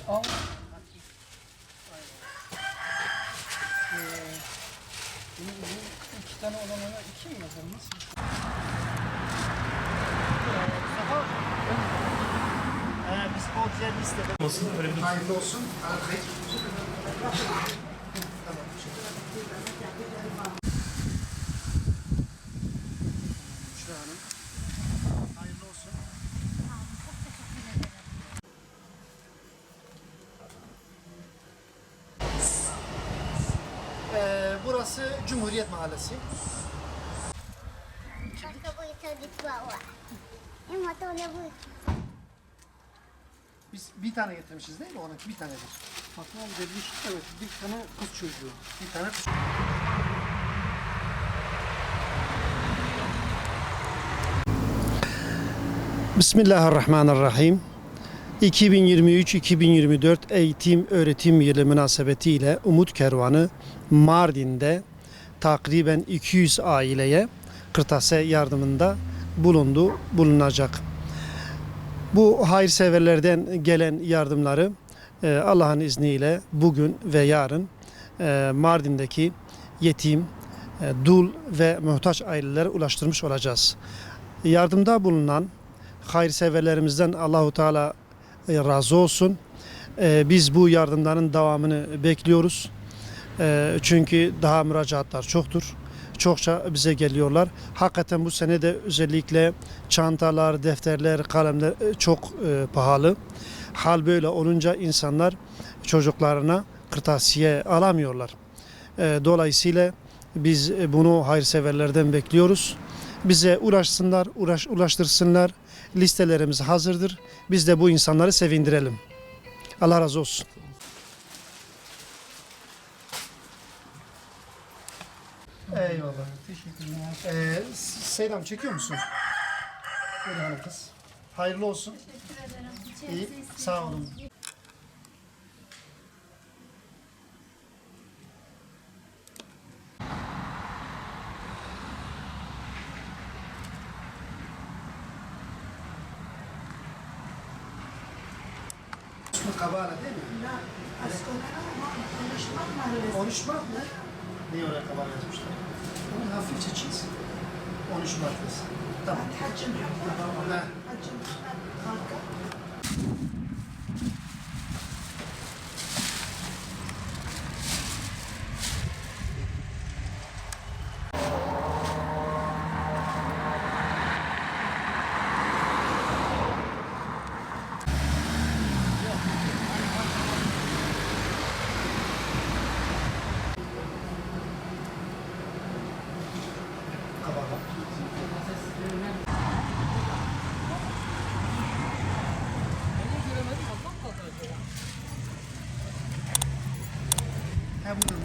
Al. Bu iki tane olanlara iki mi yazalım? Nasıl? Biz o güzel listede. Olsun, öyle bir Hayırlı olsun. Şuraya hanım. Hayırlı olsun. Burası Cumhuriyet Mahallesi. Maka boleh tahu di bawah. Motor level. Biz bir tane getirmişiz değil mi? Onun bir tanedir. Fatma abi demiş, evet bir tane kız çocuğu. Bir tane kız. Bismillahirrahmanirrahim. 2023-2024 eğitim öğretim yılı münasebetiyle Umut Kervanı Mardin'de takriben 200 aileye kırtasiye yardımında bulunacak. Bu hayırseverlerden gelen yardımları Allah'ın izniyle bugün ve yarın Mardin'deki yetim, dul ve muhtaç ailelere ulaştırmış olacağız. Yardımda bulunan hayırseverlerimizden Allahu Teala razı olsun. Biz bu yardımların devamını bekliyoruz. Çünkü daha müracaatlar çoktur. Çokça bize geliyorlar. Hakikaten bu sene de özellikle çantalar, defterler, kalemler çok pahalı. Hal böyle olunca insanlar çocuklarına kırtasiye alamıyorlar. Dolayısıyla biz bunu hayırseverlerden bekliyoruz. Bize ulaşsınlar, ulaştırsınlar. Listelerimiz hazırdır. Biz de bu insanları sevindirelim. Allah razı olsun. Eyvallah. Teşekkürler. Selam çekiyor musun? Buyurun hanım kız. Hayırlı olsun. İyi, sağ olun. Kabala değil mi? Konuşmak mı? Niye oraya kabala yazmışlar? Onu hafifçe çiz. 13 Mart'tayız. Tamam. Ha. Kabala. Ha, buyurun.